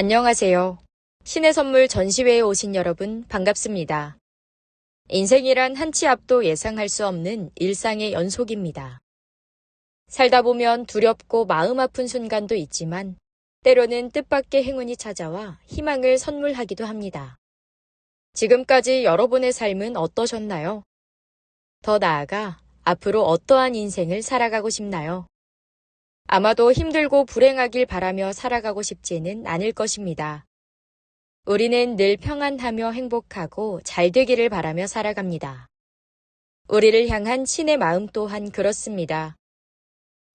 안녕하세요. 신의 선물 전시회에 오신 여러분 반갑습니다. 인생이란 한 치 앞도 예상할 수 없는 일상의 연속입니다. 살다 보면 두렵고 마음 아픈 순간도 있지만 때로는 뜻밖의 행운이 찾아와 희망을 선물하기도 합니다. 지금까지 여러분의 삶은 어떠셨나요? 더 나아가 앞으로 어떠한 인생을 살아가고 싶나요? 아마도 힘들고 불행하길 바라며 살아가고 싶지는 않을 것입니다. 우리는 늘 평안하며 행복하고 잘 되기를 바라며 살아갑니다. 우리를 향한 신의 마음 또한 그렇습니다.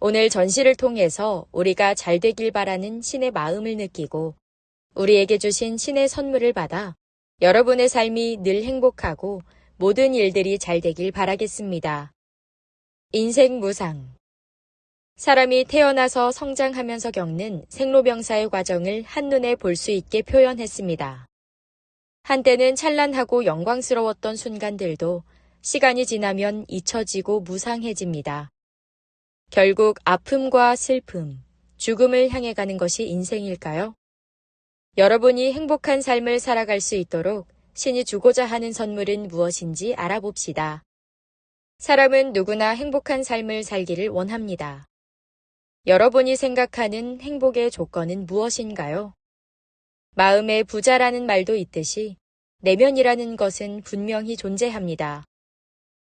오늘 전시를 통해서 우리가 잘 되길 바라는 신의 마음을 느끼고 우리에게 주신 신의 선물을 받아 여러분의 삶이 늘 행복하고 모든 일들이 잘 되길 바라겠습니다. 인생 무상. 사람이 태어나서 성장하면서 겪는 생로병사의 과정을 한눈에 볼 수 있게 표현했습니다. 한때는 찬란하고 영광스러웠던 순간들도 시간이 지나면 잊혀지고 무상해집니다. 결국 아픔과 슬픔, 죽음을 향해 가는 것이 인생일까요? 여러분이 행복한 삶을 살아갈 수 있도록 신이 주고자 하는 선물은 무엇인지 알아봅시다. 사람은 누구나 행복한 삶을 살기를 원합니다. 여러분이 생각하는 행복의 조건은 무엇인가요? 마음의 부자라는 말도 있듯이 내면이라는 것은 분명히 존재합니다.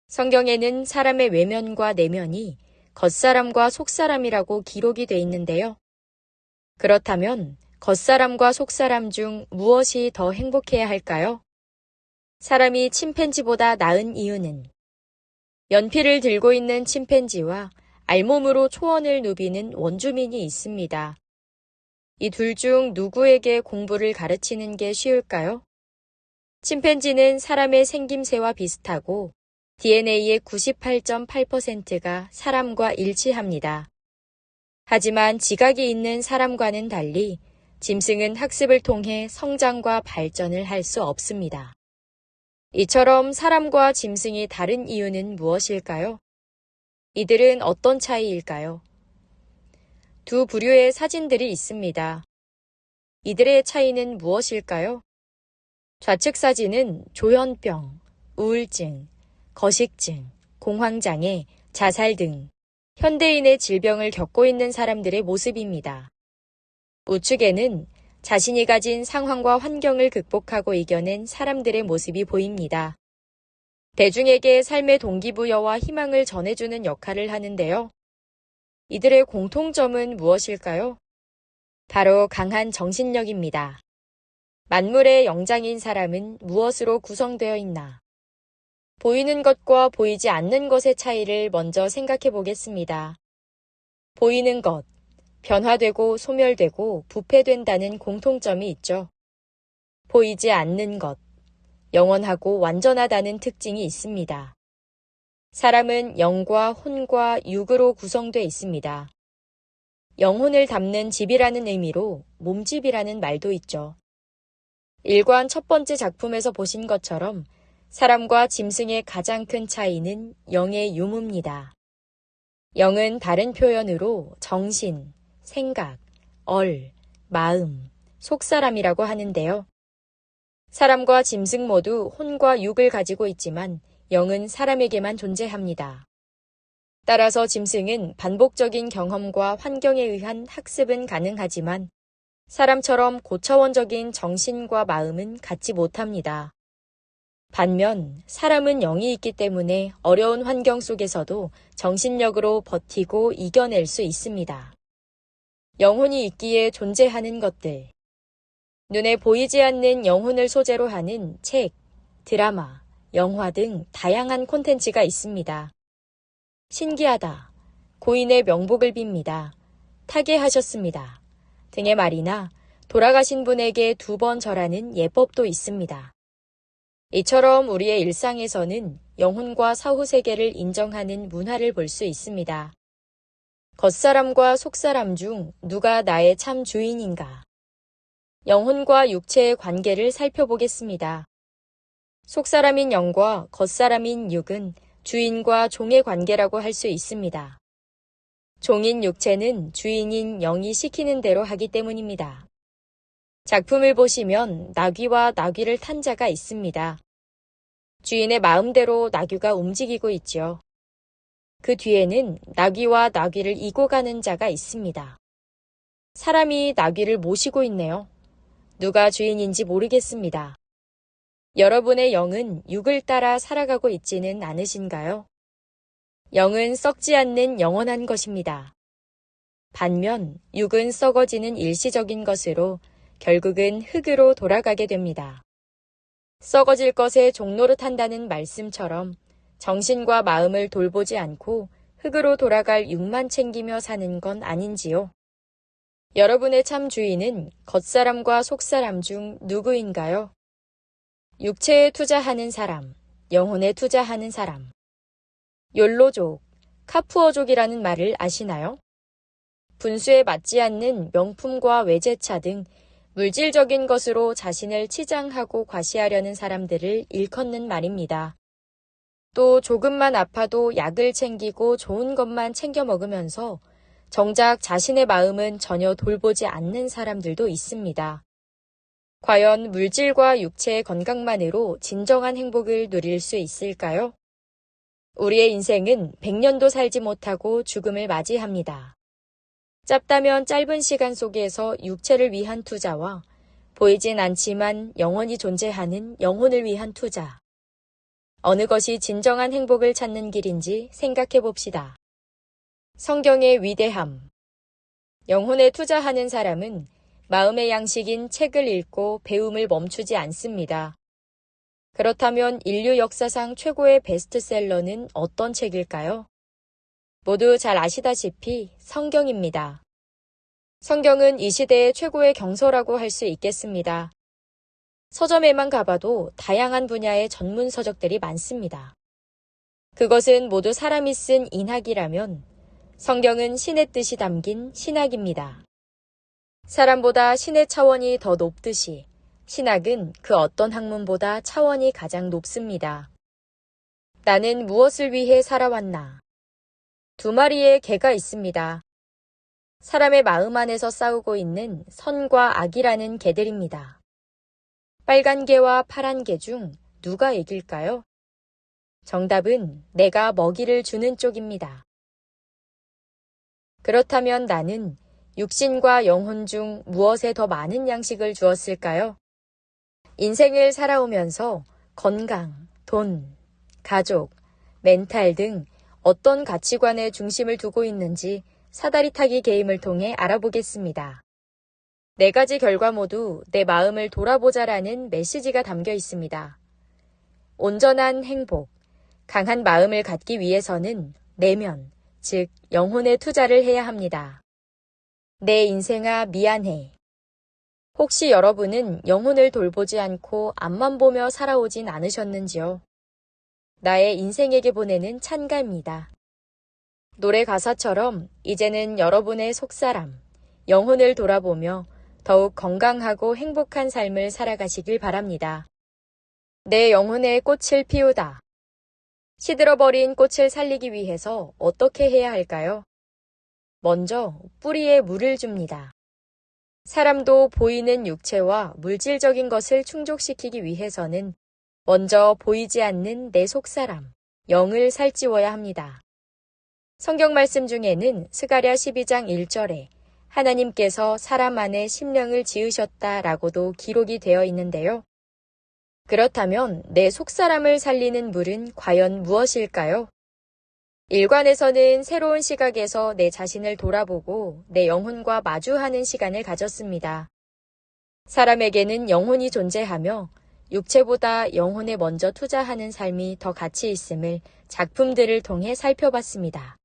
성경에는 사람의 외면과 내면이 겉사람과 속사람이라고 기록이 돼 있는데요. 그렇다면 겉사람과 속사람 중 무엇이 더 행복해야 할까요? 사람이 침팬지보다 나은 이유는 연필을 들고 있는 침팬지와 알몸으로 초원을 누비는 원주민이 있습니다. 이 둘 중 누구에게 공부를 가르치는 게 쉬울까요? 침팬지는 사람의 생김새와 비슷하고 DNA의 98.8%가 사람과 일치합니다. 하지만 지각이 있는 사람과는 달리 짐승은 학습을 통해 성장과 발전을 할 수 없습니다. 이처럼 사람과 짐승이 다른 이유는 무엇일까요? 이들은 어떤 차이일까요? 두 부류의 사진들이 있습니다. 이들의 차이는 무엇일까요? 좌측 사진은 조현병, 우울증, 거식증, 공황장애, 자살 등 현대인의 질병을 겪고 있는 사람들의 모습입니다. 우측에는 자신이 가진 상황과 환경을 극복하고 이겨낸 사람들의 모습이 보입니다. 대중에게 삶의 동기부여와 희망을 전해주는 역할을 하는데요. 이들의 공통점은 무엇일까요? 바로 강한 정신력입니다. 만물의 영장인 사람은 무엇으로 구성되어 있나? 보이는 것과 보이지 않는 것의 차이를 먼저 생각해 보겠습니다. 보이는 것, 변화되고 소멸되고 부패된다는 공통점이 있죠. 보이지 않는 것, 영원하고 완전하다는 특징이 있습니다. 사람은 영과 혼과 육으로 구성되어 있습니다. 영혼을 담는 집이라는 의미로 몸집이라는 말도 있죠. 일관 첫 번째 작품에서 보신 것처럼 사람과 짐승의 가장 큰 차이는 영의 유무입니다. 영은 다른 표현으로 정신, 생각, 마음, 속사람이라고 하는데요. 사람과 짐승 모두 혼과 육을 가지고 있지만 영은 사람에게만 존재합니다. 따라서 짐승은 반복적인 경험과 환경에 의한 학습은 가능하지만 사람처럼 고차원적인 정신과 마음은 갖지 못합니다. 반면 사람은 영이 있기 때문에 어려운 환경 속에서도 정신력으로 버티고 이겨낼 수 있습니다. 영혼이 있기에 존재하는 것들. 눈에 보이지 않는 영혼을 소재로 하는 책, 드라마, 영화 등 다양한 콘텐츠가 있습니다. 신기하다, 고인의 명복을 빕니다, 타계하셨습니다 등의 말이나 돌아가신 분에게 2번 절하는 예법도 있습니다. 이처럼 우리의 일상에서는 영혼과 사후세계를 인정하는 문화를 볼 수 있습니다. 겉사람과 속사람 중 누가 나의 참 주인인가? 영혼과 육체의 관계를 살펴보겠습니다. 속사람인 영과 겉사람인 육은 주인과 종의 관계라고 할 수 있습니다. 종인 육체는 주인인 영이 시키는 대로 하기 때문입니다. 작품을 보시면 나귀와 나귀를 탄 자가 있습니다. 주인의 마음대로 나귀가 움직이고 있죠. 그 뒤에는 나귀와 나귀를 이고 가는 자가 있습니다. 사람이 나귀를 모시고 있네요. 누가 주인인지 모르겠습니다. 여러분의 영은 육을 따라 살아가고 있지는 않으신가요? 영은 썩지 않는 영원한 것입니다. 반면 육은 썩어지는 일시적인 것으로 결국은 흙으로 돌아가게 됩니다. 썩어질 것에 종노릇한다는 말씀처럼 정신과 마음을 돌보지 않고 흙으로 돌아갈 육만 챙기며 사는 건 아닌지요? 여러분의 참 주인은 겉사람과 속사람 중 누구인가요? 육체에 투자하는 사람, 영혼에 투자하는 사람. 욜로족, 카푸어족이라는 말을 아시나요? 분수에 맞지 않는 명품과 외제차 등 물질적인 것으로 자신을 치장하고 과시하려는 사람들을 일컫는 말입니다. 또 조금만 아파도 약을 챙기고 좋은 것만 챙겨 먹으면서 정작 자신의 마음은 전혀 돌보지 않는 사람들도 있습니다. 과연 물질과 육체의 건강만으로 진정한 행복을 누릴 수 있을까요? 우리의 인생은 100년도 살지 못하고 죽음을 맞이합니다. 짧다면 짧은 시간 속에서 육체를 위한 투자와 보이진 않지만 영원히 존재하는 영혼을 위한 투자. 어느 것이 진정한 행복을 찾는 길인지 생각해 봅시다. 성경의 위대함. 영혼에 투자하는 사람은 마음의 양식인 책을 읽고 배움을 멈추지 않습니다. 그렇다면 인류 역사상 최고의 베스트셀러는 어떤 책일까요? 모두 잘 아시다시피 성경입니다. 성경은 이 시대의 최고의 경서라고 할 수 있겠습니다. 서점에만 가봐도 다양한 분야의 전문 서적들이 많습니다. 그것은 모두 사람이 쓴 인학이라면 성경은 신의 뜻이 담긴 신학입니다. 사람보다 신의 차원이 더 높듯이 신학은 그 어떤 학문보다 차원이 가장 높습니다. 나는 무엇을 위해 살아왔나? 2마리의 개가 있습니다. 사람의 마음 안에서 싸우고 있는 선과 악이라는 개들입니다. 빨간 개와 파란 개 중 누가 이길까요? 정답은 내가 먹이를 주는 쪽입니다. 그렇다면 나는 육신과 영혼 중 무엇에 더 많은 양식을 주었을까요? 인생을 살아오면서 건강, 돈, 가족, 멘탈 등 어떤 가치관에 중심을 두고 있는지 사다리 타기 게임을 통해 알아보겠습니다. 4가지 결과 모두 내 마음을 돌아보자라는 메시지가 담겨 있습니다. 온전한 행복, 강한 마음을 갖기 위해서는 내면, 즉 영혼에 투자를 해야 합니다. 내 인생아 미안해. 혹시 여러분은 영혼을 돌보지 않고 앞만 보며 살아오진 않으셨는지요? 나의 인생에게 보내는 찬가입니다. 노래 가사처럼 이제는 여러분의 속사람, 영혼을 돌아보며 더욱 건강하고 행복한 삶을 살아가시길 바랍니다. 내 영혼의 꽃을 피우다. 시들어버린 꽃을 살리기 위해서 어떻게 해야 할까요? 먼저 뿌리에 물을 줍니다. 사람도 보이는 육체와 물질적인 것을 충족시키기 위해서는 먼저 보이지 않는 내 속사람, 영을 살찌워야 합니다. 성경 말씀 중에는 스가랴 12장 1절에 하나님께서 사람 안에 심령을 지으셨다라고도 기록이 되어 있는데요. 그렇다면 내 속사람을 살리는 물은 과연 무엇일까요? 일관에서는 새로운 시각에서 내 자신을 돌아보고 내 영혼과 마주하는 시간을 가졌습니다. 사람에게는 영혼이 존재하며 육체보다 영혼에 먼저 투자하는 삶이 더 가치 있음을 작품들을 통해 살펴봤습니다.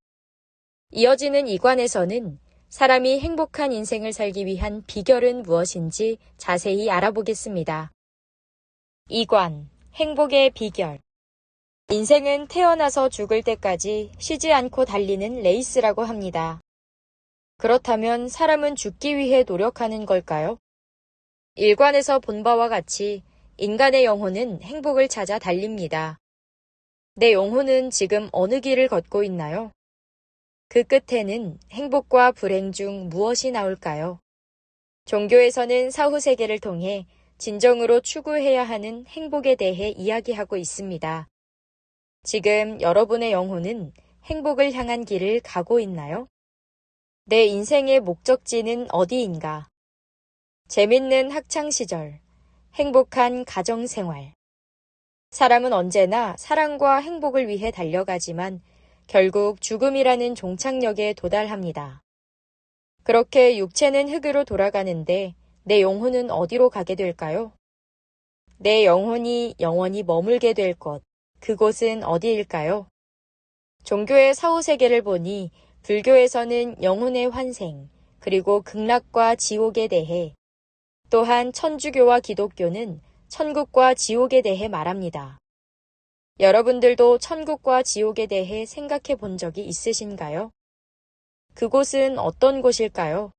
이어지는 이관에서는 사람이 행복한 인생을 살기 위한 비결은 무엇인지 자세히 알아보겠습니다. 2관, 행복의 비결. 인생은 태어나서 죽을 때까지 쉬지 않고 달리는 레이스라고 합니다. 그렇다면 사람은 죽기 위해 노력하는 걸까요? 1관에서 본 바와 같이 인간의 영혼은 행복을 찾아 달립니다. 내 영혼은 지금 어느 길을 걷고 있나요? 그 끝에는 행복과 불행 중 무엇이 나올까요? 종교에서는 사후 세계를 통해 진정으로 추구해야 하는 행복에 대해 이야기하고 있습니다. 지금 여러분의 영혼은 행복을 향한 길을 가고 있나요? 내 인생의 목적지는 어디인가? 재밌는 학창시절, 행복한 가정생활. 사람은 언제나 사랑과 행복을 위해 달려가지만 결국 죽음이라는 종착역에 도달합니다. 그렇게 육체는 흙으로 돌아가는데 내 영혼은 어디로 가게 될까요? 내 영혼이 영원히 머물게 될 곳, 그곳은 어디일까요? 종교의 사후세계를 보니 불교에서는 영혼의 환생, 그리고 극락과 지옥에 대해, 또한 천주교와 기독교는 천국과 지옥에 대해 말합니다. 여러분들도 천국과 지옥에 대해 생각해 본 적이 있으신가요? 그곳은 어떤 곳일까요?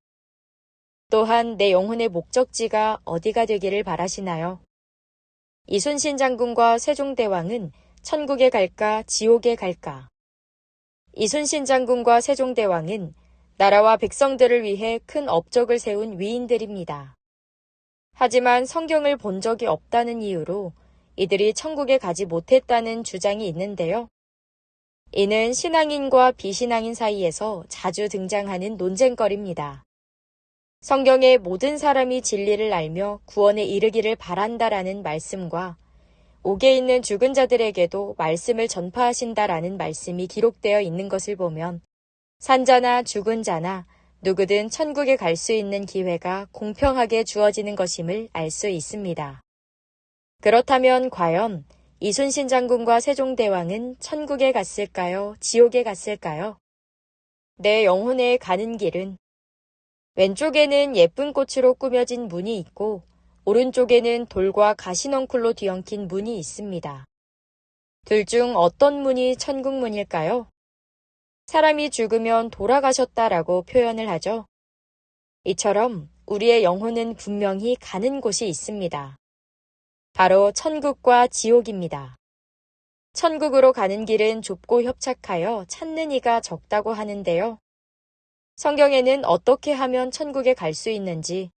또한 내 영혼의 목적지가 어디가 되기를 바라시나요? 이순신 장군과 세종대왕은 천국에 갈까 지옥에 갈까? 이순신 장군과 세종대왕은 나라와 백성들을 위해 큰 업적을 세운 위인들입니다. 하지만 성경을 본 적이 없다는 이유로 이들이 천국에 가지 못했다는 주장이 있는데요. 이는 신앙인과 비신앙인 사이에서 자주 등장하는 논쟁거리입니다. 성경에 모든 사람이 진리를 알며 구원에 이르기를 바란다라는 말씀과 옥에 있는 죽은 자들에게도 말씀을 전파하신다라는 말씀이 기록되어 있는 것을 보면 산자나 죽은 자나 누구든 천국에 갈 수 있는 기회가 공평하게 주어지는 것임을 알 수 있습니다. 그렇다면 과연 이순신 장군과 세종대왕은 천국에 갔을까요? 지옥에 갔을까요? 내 영혼에 가는 길은 왼쪽에는 예쁜 꽃으로 꾸며진 문이 있고 오른쪽에는 돌과 가시넝쿨로 뒤엉킨 문이 있습니다. 둘 중 어떤 문이 천국문일까요? 사람이 죽으면 돌아가셨다라고 표현을 하죠. 이처럼 우리의 영혼은 분명히 가는 곳이 있습니다. 바로 천국과 지옥입니다. 천국으로 가는 길은 좁고 협착하여 찾는 이가 적다고 하는데요. 성경에는 어떻게 하면 천국에 갈 수 있는지,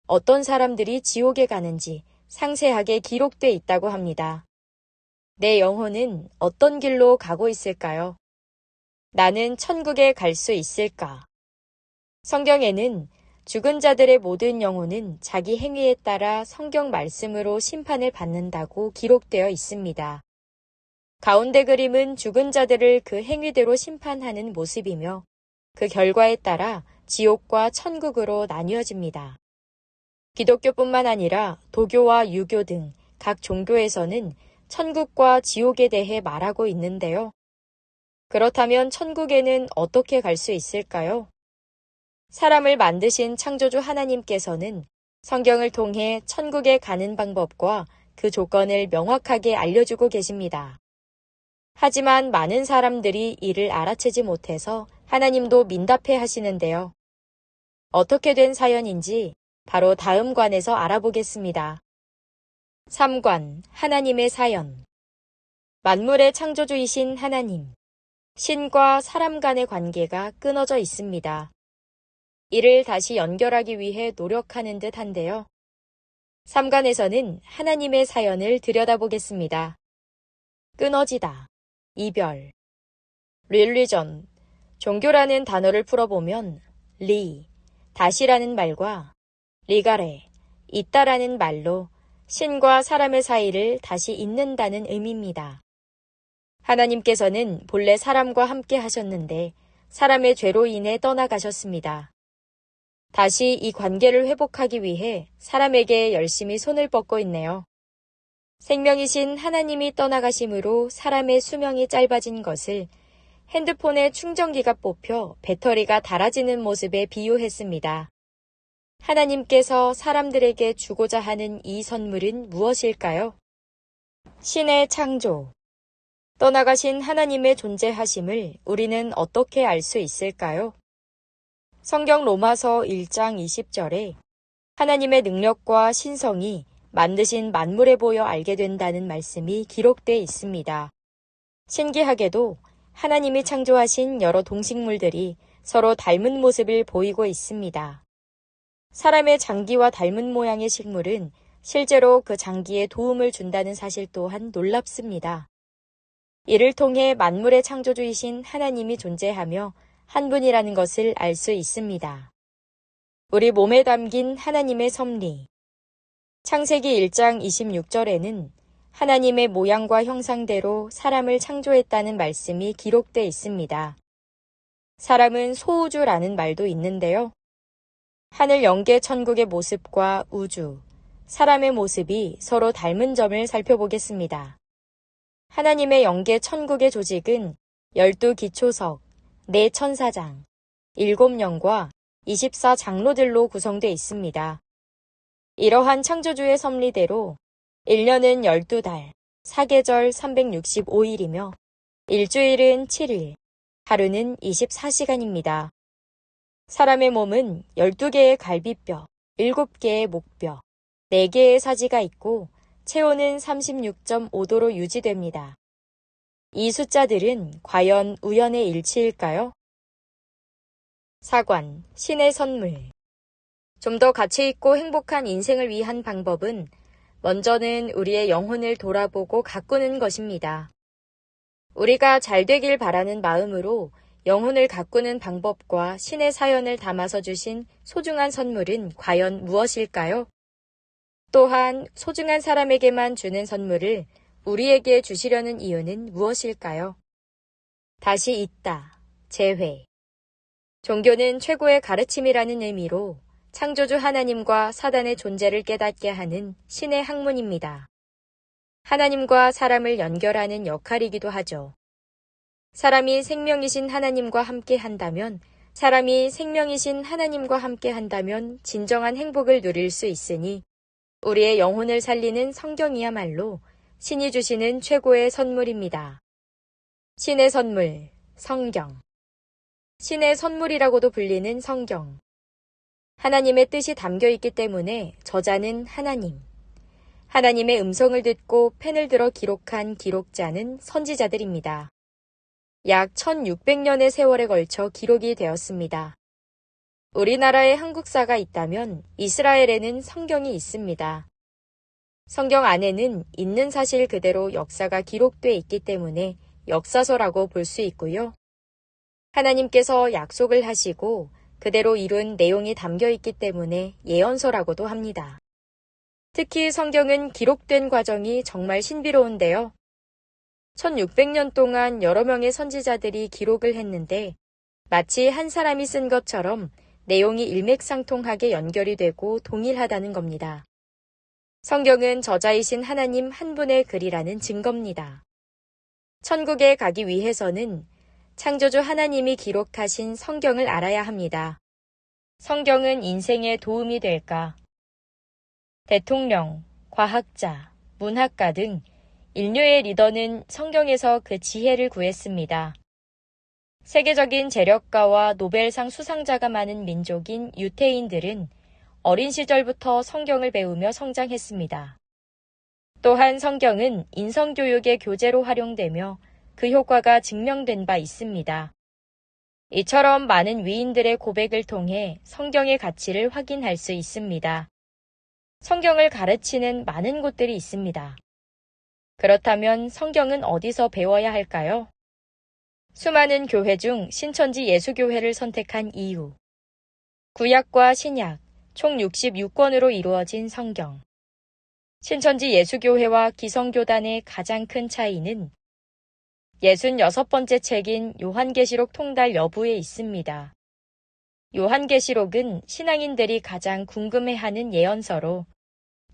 어떤 사람들이 지옥에 가는지 상세하게 기록돼 있다고 합니다. 내 영혼은 어떤 길로 가고 있을까요? 나는 천국에 갈 수 있을까? 성경에는 죽은 자들의 모든 영혼은 자기 행위에 따라 성경 말씀으로 심판을 받는다고 기록되어 있습니다. 가운데 그림은 죽은 자들을 그 행위대로 심판하는 모습이며 그 결과에 따라 지옥과 천국으로 나뉘어집니다. 기독교뿐만 아니라 도교와 유교 등 각 종교에서는 천국과 지옥에 대해 말하고 있는데요. 그렇다면 천국에는 어떻게 갈 수 있을까요? 사람을 만드신 창조주 하나님께서는 성경을 통해 천국에 가는 방법과 그 조건을 명확하게 알려주고 계십니다. 하지만 많은 사람들이 이를 알아채지 못해서 하나님도 민답해 하시는데요. 어떻게 된 사연인지 바로 다음 관에서 알아보겠습니다. 3관, 하나님의 사연. 만물의 창조주이신 하나님. 신과 사람 간의 관계가 끊어져 있습니다. 이를 다시 연결하기 위해 노력하는 듯 한데요. 3관에서는 하나님의 사연을 들여다보겠습니다. 끊어지다, 이별. religion, 종교라는 단어를 풀어보면 다시라는 말과 리가레, 있다라는 말로 신과 사람의 사이를 다시 잇는다는 의미입니다. 하나님께서는 본래 사람과 함께 하셨는데 사람의 죄로 인해 떠나가셨습니다. 다시 이 관계를 회복하기 위해 사람에게 열심히 손을 뻗고 있네요. 생명이신 하나님이 떠나가심으로 사람의 수명이 짧아진 것을 핸드폰의 충전기가 뽑혀 배터리가 닳아지는 모습에 비유했습니다. 하나님께서 사람들에게 주고자 하는 이 선물은 무엇일까요? 신의 창조. 떠나가신 하나님의 존재하심을 우리는 어떻게 알 수 있을까요? 성경 로마서 1장 20절에 하나님의 능력과 신성이 만드신 만물에 보여 알게 된다는 말씀이 기록되어 있습니다. 신기하게도 하나님이 창조하신 여러 동식물들이 서로 닮은 모습을 보이고 있습니다. 사람의 장기와 닮은 모양의 식물은 실제로 그 장기에 도움을 준다는 사실 또한 놀랍습니다. 이를 통해 만물의 창조주이신 하나님이 존재하며 한 분이라는 것을 알 수 있습니다. 우리 몸에 담긴 하나님의 섭리. 창세기 1장 26절에는 하나님의 모양과 형상대로 사람을 창조했다는 말씀이 기록되어 있습니다. 사람은 소우주라는 말도 있는데요. 하늘 영계 천국의 모습과 우주, 사람의 모습이 서로 닮은 점을 살펴보겠습니다. 하나님의 영계 천국의 조직은 12기초석, 4천사장, 7영과 24장로들로 구성되어 있습니다. 이러한 창조주의 섭리대로 1년은 12달, 사계절 365일이며 일주일은 7일, 하루는 24시간입니다. 사람의 몸은 12개의 갈비뼈, 7개의 목뼈, 4개의 사지가 있고 체온은 36.5도로 유지됩니다. 이 숫자들은 과연 우연의 일치일까요? 사관, 신의 선물. 좀 더 가치 있고 행복한 인생을 위한 방법은 먼저는 우리의 영혼을 돌아보고 가꾸는 것입니다. 우리가 잘 되길 바라는 마음으로 영혼을 가꾸는 방법과 신의 사연을 담아서 주신 소중한 선물은 과연 무엇일까요? 또한 소중한 사람에게만 주는 선물을 우리에게 주시려는 이유는 무엇일까요? 다시 있다, 재회. 종교는 최고의 가르침이라는 의미로 창조주 하나님과 사단의 존재를 깨닫게 하는 신의 학문입니다. 하나님과 사람을 연결하는 역할이기도 하죠. 사람이 생명이신 하나님과 함께 한다면, 사람이 생명이신 하나님과 함께 한다면 진정한 행복을 누릴 수 있으니 우리의 영혼을 살리는 성경이야말로 신이 주시는 최고의 선물입니다. 신의 선물, 성경. 신의 선물이라고도 불리는 성경. 하나님의 뜻이 담겨 있기 때문에 저자는 하나님. 하나님의 음성을 듣고 펜을 들어 기록한 기록자는 선지자들입니다. 약 1600년의 세월에 걸쳐 기록이 되었습니다. 우리나라에 한국사가 있다면 이스라엘에는 성경이 있습니다. 성경 안에는 있는 사실 그대로 역사가 기록돼 있기 때문에 역사서라고 볼 수 있고요. 하나님께서 약속을 하시고 그대로 이룬 내용이 담겨 있기 때문에 예언서라고도 합니다. 특히 성경은 기록된 과정이 정말 신비로운데요. 1600년 동안 여러 명의 선지자들이 기록을 했는데 마치 한 사람이 쓴 것처럼 내용이 일맥상통하게 연결이 되고 동일하다는 겁니다. 성경은 저자이신 하나님 한 분의 글이라는 증거입니다. 천국에 가기 위해서는 창조주 하나님이 기록하신 성경을 알아야 합니다. 성경은 인생에 도움이 될까? 대통령, 과학자, 문학가 등 인류의 리더는 성경에서 그 지혜를 구했습니다. 세계적인 재력가와 노벨상 수상자가 많은 민족인 유태인들은 어린 시절부터 성경을 배우며 성장했습니다. 또한 성경은 인성교육의 교재로 활용되며 그 효과가 증명된 바 있습니다. 이처럼 많은 위인들의 고백을 통해 성경의 가치를 확인할 수 있습니다. 성경을 가르치는 많은 곳들이 있습니다. 그렇다면 성경은 어디서 배워야 할까요? 수많은 교회 중 신천지 예수교회를 선택한 이유. 구약과 신약, 총 66권으로 이루어진 성경. 신천지 예수교회와 기성교단의 가장 큰 차이는 66번째 책인 요한계시록 통달 여부에 있습니다. 요한계시록은 신앙인들이 가장 궁금해하는 예언서로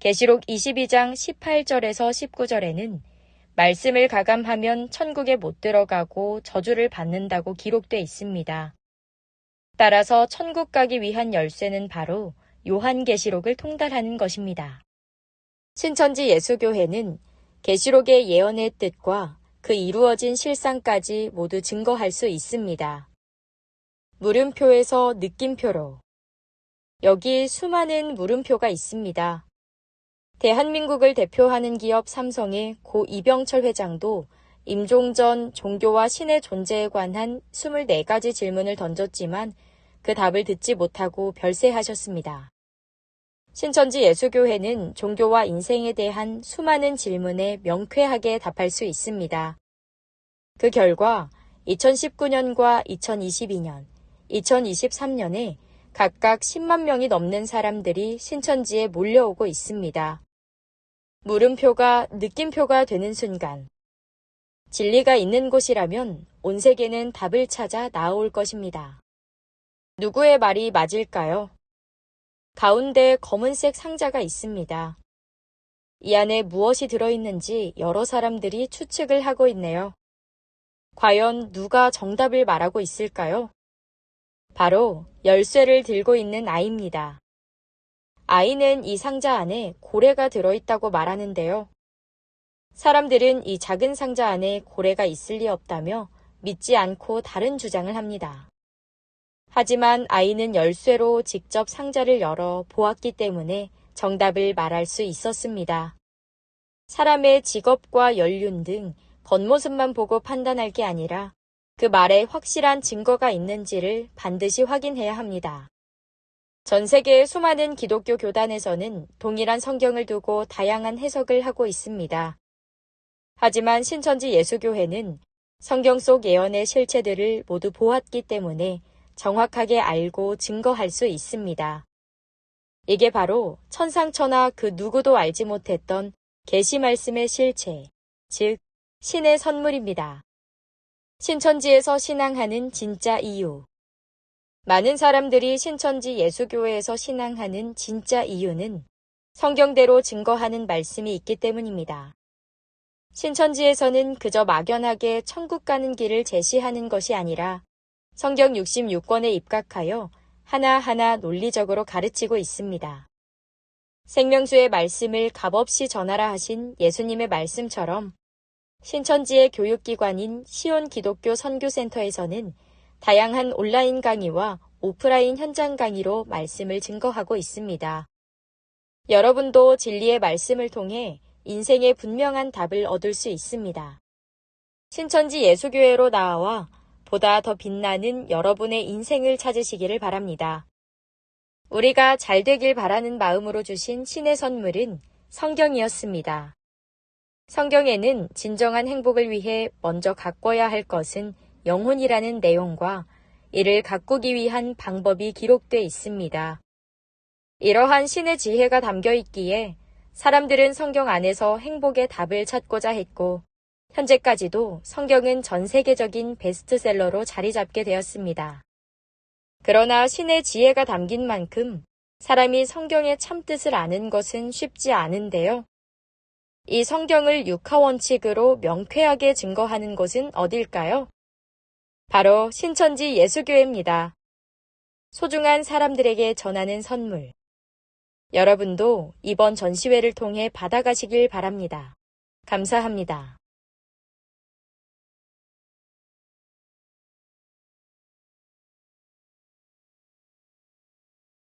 계시록 22장 18절에서 19절에는 말씀을 가감하면 천국에 못 들어가고 저주를 받는다고 기록돼 있습니다. 따라서 천국 가기 위한 열쇠는 바로 요한계시록을 통달하는 것입니다. 신천지 예수교회는 계시록의 예언의 뜻과 그 이루어진 실상까지 모두 증거할 수 있습니다. 물음표에서 느낌표로. 여기 수많은 물음표가 있습니다. 대한민국을 대표하는 기업 삼성의 고 이병철 회장도 임종전 종교와 신의 존재에 관한 24가지 질문을 던졌지만 그 답을 듣지 못하고 별세하셨습니다. 신천지 예수교회는 종교와 인생에 대한 수많은 질문에 명쾌하게 답할 수 있습니다. 그 결과 2019년과 2022년, 2023년에 각각 10만 명이 넘는 사람들이 신천지에 몰려오고 있습니다. 물음표가 느낌표가 되는 순간, 진리가 있는 곳이라면 온 세계는 답을 찾아 나아올 것입니다. 누구의 말이 맞을까요? 가운데 검은색 상자가 있습니다. 이 안에 무엇이 들어있는지 여러 사람들이 추측을 하고 있네요. 과연 누가 정답을 말하고 있을까요? 바로 열쇠를 들고 있는 아이입니다. 아이는 이 상자 안에 고래가 들어있다고 말하는데요. 사람들은 이 작은 상자 안에 고래가 있을 리 없다며 믿지 않고 다른 주장을 합니다. 하지만 아이는 열쇠로 직접 상자를 열어 보았기 때문에 정답을 말할 수 있었습니다. 사람의 직업과 연륜 등 겉모습만 보고 판단할 게 아니라 그 말에 확실한 증거가 있는지를 반드시 확인해야 합니다. 전 세계의 수많은 기독교 교단에서는 동일한 성경을 두고 다양한 해석을 하고 있습니다. 하지만 신천지 예수교회는 성경 속 예언의 실체들을 모두 보았기 때문에 정확하게 알고 증거할 수 있습니다. 이게 바로 천상천하 그 누구도 알지 못했던 계시 말씀의 실체, 즉 신의 선물입니다. 신천지에서 신앙하는 진짜 이유. 많은 사람들이 신천지 예수교회에서 신앙하는 진짜 이유는 성경대로 증거하는 말씀이 있기 때문입니다. 신천지에서는 그저 막연하게 천국 가는 길을 제시하는 것이 아니라 성경 66권에 입각하여 하나하나 논리적으로 가르치고 있습니다. 생명수의 말씀을 값없이 전하라 하신 예수님의 말씀처럼 신천지의 교육기관인 시온 기독교 선교센터에서는 다양한 온라인 강의와 오프라인 현장 강의로 말씀을 증거하고 있습니다. 여러분도 진리의 말씀을 통해 인생의 분명한 답을 얻을 수 있습니다. 신천지 예수교회로 나아와 보다 더 빛나는 여러분의 인생을 찾으시기를 바랍니다. 우리가 잘 되길 바라는 마음으로 주신 신의 선물은 성경이었습니다. 성경에는 진정한 행복을 위해 먼저 가꿔야 할 것은 영혼이라는 내용과 이를 가꾸기 위한 방법이 기록돼 있습니다. 이러한 신의 지혜가 담겨 있기에 사람들은 성경 안에서 행복의 답을 찾고자 했고 현재까지도 성경은 전 세계적인 베스트셀러로 자리 잡게 되었습니다. 그러나 신의 지혜가 담긴 만큼 사람이 성경의 참뜻을 아는 것은 쉽지 않은데요. 이 성경을 육하원칙으로 명쾌하게 증거하는 곳은 어딜까요? 바로 신천지 예수교회입니다. 소중한 사람들에게 전하는 선물. 여러분도 이번 전시회를 통해 받아가시길 바랍니다. 감사합니다.